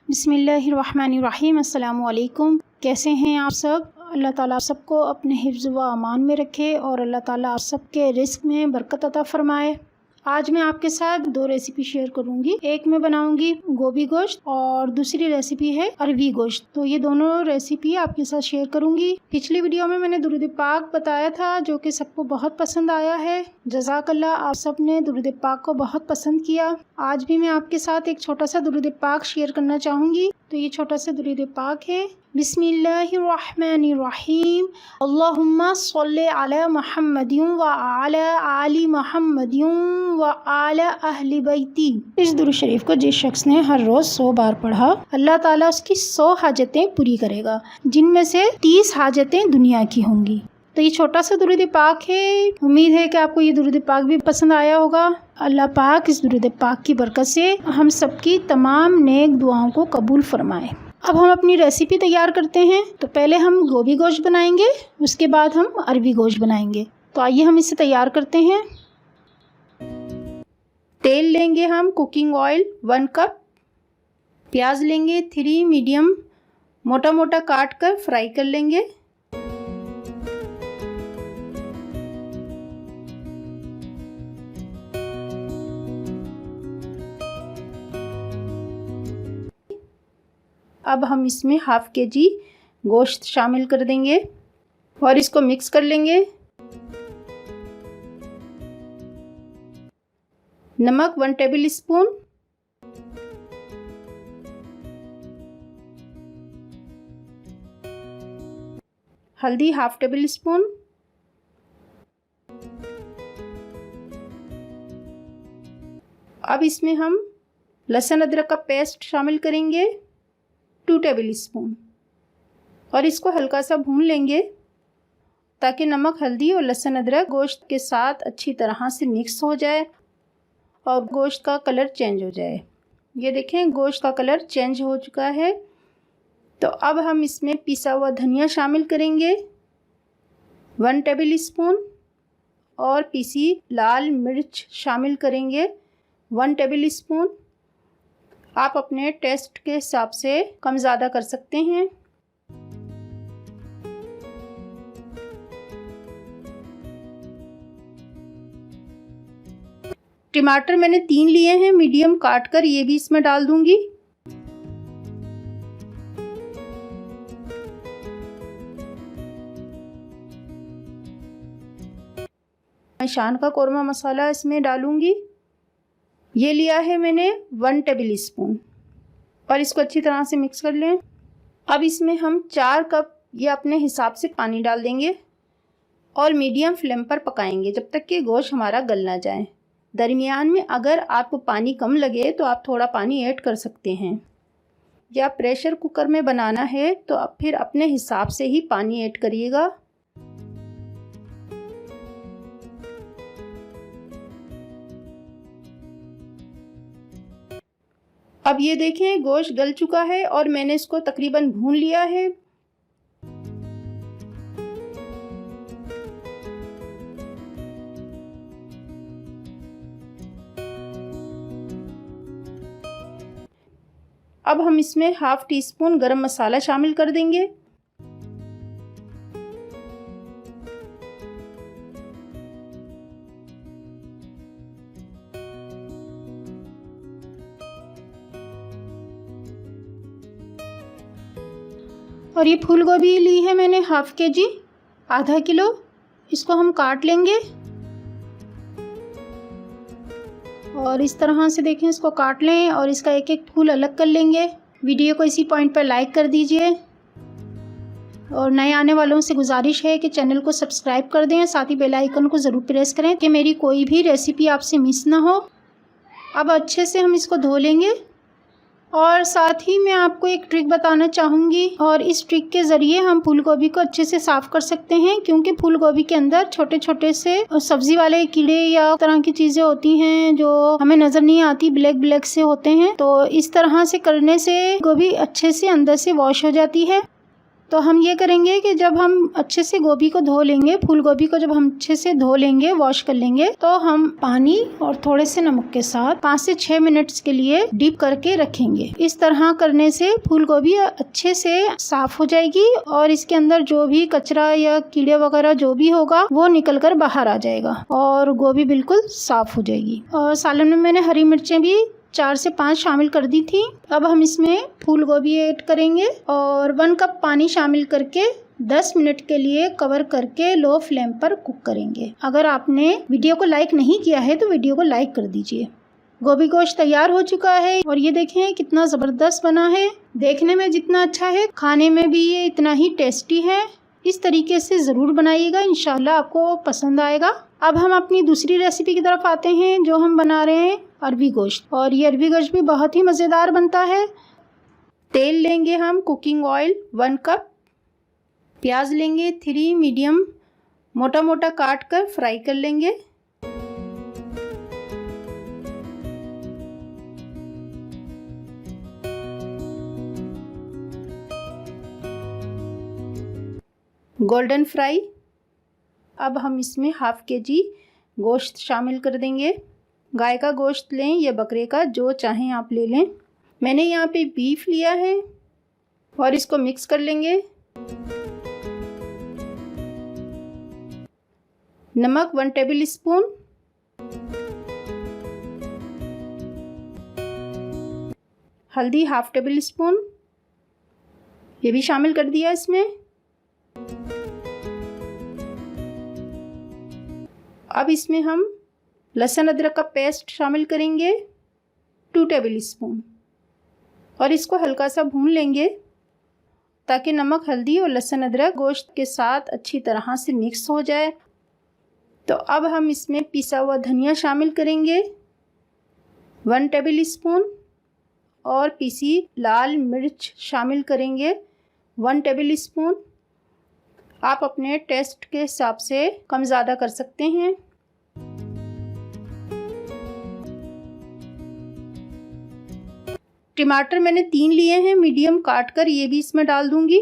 बिस्मिल्लाहिर्रहमानिर्रहीम। अस्सलामु अलैकुम। कैसे हैं आप सब? अल्लाह ताला आप सबको अपने हिफ्ज़ व अमान में रखे और अल्लाह ताला आप सबके रिस्क में बरकत अता फ़रमाए। आज मैं आपके साथ दो रेसिपी शेयर करूंगी। एक मैं बनाऊंगी गोभी गोश्त और दूसरी रेसिपी है अरवी गोश्त। तो ये दोनों रेसिपी आपके साथ शेयर करूंगी। पिछली वीडियो में मैंने दुरूद पाक बताया था जो कि सबको बहुत पसंद आया है। जज़ाकल्लाह, आप सब ने दुरूद पाक को बहुत पसंद किया। आज भी मैं आपके साथ एक छोटा सा दुरूद पाक शेयर करना चाहूँगी। तो ये छोटा सा दुरूद पाक है। बिस्मिल्लाहिर्रहमानिर्रहीम। अल्लाहुम्मा सल्लि अला मुहम्मदिन व अला आलि मुहम्मदिन व अला अहलि बैती। इस दुरूद शरीफ को जिस शख्स ने हर रोज़ 100 बार पढ़ा, अल्लाह ताला उसकी 100 हाजतें पूरी करेगा, जिनमें से 30 हाजतें दुनिया की होंगी। तो ये छोटा सा दुरूद पाक है। उम्मीद है कि आपको ये दुरूद पाक भी पसंद आया होगा। अल्लाह पाक इस दुरूद पाक की बरकत से हम सबकी तमाम नेक दुआओं को कबूल फरमाए। अब हम अपनी रेसिपी तैयार करते हैं। तो पहले हम गोभी गोश्त बनाएंगे, उसके बाद हम अरवी गोश्त बनाएंगे। तो आइए हम इसे तैयार करते हैं। तेल लेंगे हम, कुकिंग ऑयल 1 कप। प्याज लेंगे 3 मीडियम, मोटा मोटा काट कर फ्राई कर लेंगे। अब हम इसमें ½ kg गोश्त शामिल कर देंगे और इसको मिक्स कर लेंगे। नमक 1 टेबल स्पून, हल्दी ½ टेबल स्पून, अब इसमें हम लहसुन अदरक का पेस्ट शामिल करेंगे 2 टेबल स्पून और इसको हल्का सा भून लेंगे ताकि नमक, हल्दी और लहसुन अदरक गोश्त के साथ अच्छी तरह से मिक्स हो जाए और गोश्त का कलर चेंज हो जाए। ये देखें, गोश्त का कलर चेंज हो चुका है। तो अब हम इसमें पिसा हुआ धनिया शामिल करेंगे 1 टेबल स्पून और पीसी लाल मिर्च शामिल करेंगे 1 टेबल स्पून। आप अपने टेस्ट के हिसाब से कम ज़्यादा कर सकते हैं। टमाटर मैंने 3 लिए हैं मीडियम काट कर, ये भी इसमें डाल दूंगी। मैं शान का कौरमा मसाला इसमें डालूंगी। ये लिया है मैंने 1 टेबल स्पून और इसको अच्छी तरह से मिक्स कर लें। अब इसमें हम 4 कप या अपने हिसाब से पानी डाल देंगे और मीडियम फ्लेम पर पकाएंगे जब तक कि गोश्त हमारा गल ना जाए। दरमियान में अगर आपको पानी कम लगे तो आप थोड़ा पानी ऐड कर सकते हैं, या प्रेशर कुकर में बनाना है तो आप फिर अपने हिसाब से ही पानी ऐड करिएगा। अब ये देखें, गोश्त गल चुका है और मैंने इसको तकरीबन भून लिया है। अब हम इसमें ½ टीस्पून गरम मसाला शामिल कर देंगे। और ये फूल गोभी ली है मैंने ½ kg, आधा किलो। इसको हम काट लेंगे और इस तरह से देखें, इसको काट लें और इसका एक एक फूल अलग कर लेंगे। वीडियो को इसी पॉइंट पर लाइक कर दीजिए और नए आने वालों से गुजारिश है कि चैनल को सब्सक्राइब कर दें, साथ ही बेल आइकन को ज़रूर प्रेस करें कि मेरी कोई भी रेसिपी आपसे मिस ना हो। अब अच्छे से हम इसको धो लेंगे और साथ ही मैं आपको एक ट्रिक बताना चाहूँगी और इस ट्रिक के ज़रिए हम फूल गोभी को अच्छे से साफ़ कर सकते हैं, क्योंकि फूल गोभी के अंदर छोटे छोटे से सब्ज़ी वाले कीड़े या तरह की चीज़ें होती हैं जो हमें नज़र नहीं आती, ब्लैक ब्लैक से होते हैं। तो इस तरह से करने से गोभी अच्छे से अंदर से वॉश हो जाती है। तो हम ये करेंगे कि जब हम अच्छे से गोभी को धो लेंगे, फूल गोभी को जब हम अच्छे से धो लेंगे, वॉश कर लेंगे, तो हम पानी और थोड़े से नमक के साथ 5 से 6 मिनट्स के लिए डीप करके रखेंगे। इस तरह करने से फूल गोभी अच्छे से साफ हो जाएगी और इसके अंदर जो भी कचरा या कीड़े वगैरह जो भी होगा वो निकल कर बाहर आ जाएगा और गोभी बिल्कुल साफ हो जाएगी। और सालन में मैंने हरी मिर्चें भी 4 से 5 शामिल कर दी थी। अब हम इसमें फूल गोभी ऐड करेंगे और 1 कप पानी शामिल करके 10 मिनट के लिए कवर करके लो फ्लेम पर कुक करेंगे। अगर आपने वीडियो को लाइक नहीं किया है तो वीडियो को लाइक कर दीजिए। गोभी गोश्त तैयार हो चुका है और ये देखें कितना ज़बरदस्त बना है। देखने में जितना अच्छा है, खाने में भी ये इतना ही टेस्टी है। इस तरीके से ज़रूर बनाइएगा, इंशाल्लाह आपको पसंद आएगा। अब हम अपनी दूसरी रेसिपी की तरफ आते हैं जो हम बना रहे हैं अरबी गोश्त। और ये अरबी गोश्त भी बहुत ही मज़ेदार बनता है। तेल लेंगे हम, कुकिंग ऑयल 1 कप। प्याज लेंगे 3 मीडियम, मोटा मोटा काट कर फ्राई कर लेंगे। Golden fry. अब हम इसमें हाफ केजी गोश्त शामिल कर देंगे। गाय का गोश्त लें या बकरे का, जो चाहें आप ले लें। मैंने यहाँ पे बीफ लिया है और इसको मिक्स कर लेंगे। नमक 1 टेबल स्पून, हल्दी हाफ टेबल स्पून, ये भी शामिल कर दिया इसमें। अब इसमें हम लहसुन अदरक का पेस्ट शामिल करेंगे 2 टेबल स्पून और इसको हल्का सा भून लेंगे ताकि नमक, हल्दी और लहसुन अदरक गोश्त के साथ अच्छी तरह से मिक्स हो जाए। तो अब हम इसमें पिसा हुआ धनिया शामिल करेंगे 1 टेबल स्पून और पीसी लाल मिर्च शामिल करेंगे 1 टेबल स्पून। आप अपने टेस्ट के हिसाब से कम ज़्यादा कर सकते हैं। टमाटर मैंने 3 लिए हैं मीडियम काट कर, ये भी इसमें डाल दूंगी।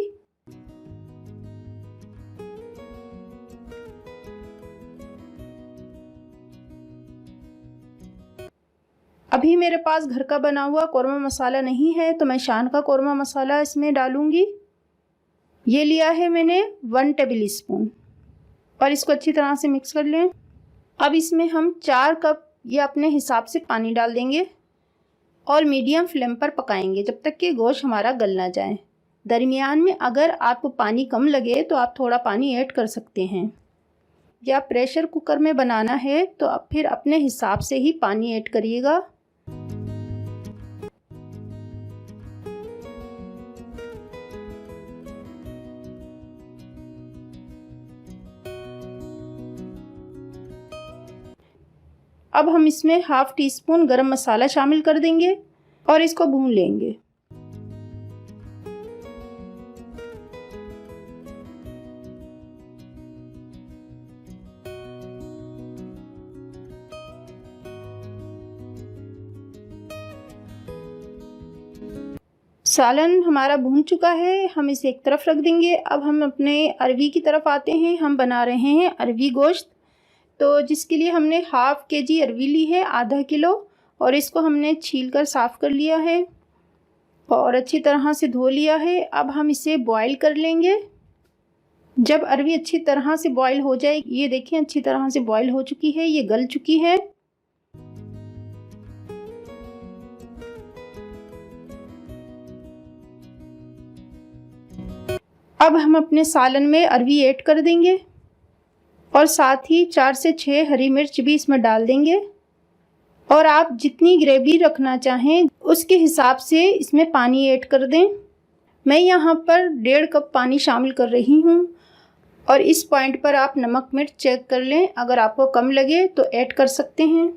अभी मेरे पास घर का बना हुआ कौरमा मसाला नहीं है तो मैं शान का कौरमा मसाला इसमें डालूंगी। ये लिया है मैंने 1 टेबल स्पून और इसको अच्छी तरह से मिक्स कर लें। अब इसमें हम 4 कप या अपने हिसाब से पानी डाल देंगे और मीडियम फ्लेम पर पकाएंगे जब तक कि गोश्त हमारा गल ना जाए। दरमियान में अगर आपको पानी कम लगे तो आप थोड़ा पानी ऐड कर सकते हैं, या प्रेशर कुकर में बनाना है तो आप फिर अपने हिसाब से ही पानी ऐड करिएगा। अब हम इसमें हाफ टी स्पून गरम मसाला शामिल कर देंगे और इसको भून लेंगे। सालन हमारा भून चुका है, हम इसे एक तरफ रख देंगे। अब हम अपने अरवी की तरफ आते हैं। हम बना रहे हैं अरवी गोश्त, तो जिसके लिए हमने हाफ केजी अरवी ली है, आधा किलो, और इसको हमने छील कर साफ़ कर लिया है और अच्छी तरह से धो लिया है। अब हम इसे बॉईल कर लेंगे। जब अरवी अच्छी तरह से बॉईल हो जाए, ये देखें अच्छी तरह से बॉईल हो चुकी है, ये गल चुकी है। अब हम अपने सालन में अरवी ऐड कर देंगे और साथ ही 4 से 6 हरी मिर्च भी इसमें डाल देंगे। और आप जितनी ग्रेवी रखना चाहें उसके हिसाब से इसमें पानी ऐड कर दें। मैं यहाँ पर 1.5 कप पानी शामिल कर रही हूँ और इस पॉइंट पर आप नमक मिर्च चेक कर लें, अगर आपको कम लगे तो ऐड कर सकते हैं।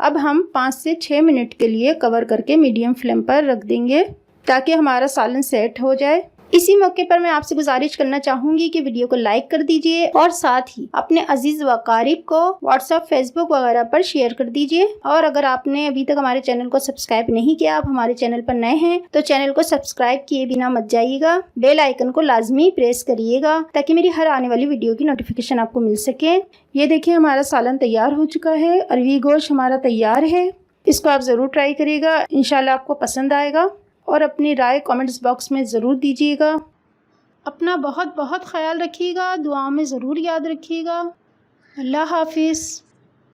अब हम 5 से 6 मिनट के लिए कवर करके मीडियम फ्लेम पर रख देंगे ताकि हमारा सालन सेट हो जाए। इसी मौके पर मैं आपसे गुजारिश करना चाहूँगी कि वीडियो को लाइक कर दीजिए और साथ ही अपने अजीज़ व क़रीब को व्हाट्सएप, फेसबुक वगैरह पर शेयर कर दीजिए। और अगर आपने अभी तक हमारे चैनल को सब्सक्राइब नहीं किया, आप हमारे चैनल पर नए हैं तो चैनल को सब्सक्राइब किए बिना मत जाइएगा। बेल आइकन को लाजमी प्रेस करिएगा ताकि मेरी हर आने वाली वीडियो की नोटिफिकेशन आपको मिल सके। ये देखिए हमारा सालन तैयार हो चुका है। अरवी गोश्त हमारा तैयार है। इसको आप ज़रूर ट्राई करिएगा, इंशाल्लाह आपको पसंद आएगा। और अपनी राय कमेंट्स बॉक्स में ज़रूर दीजिएगा। अपना बहुत बहुत ख्याल रखिएगा, दुआओं में ज़रूर याद रखिएगा। अल्लाह हाफिज़।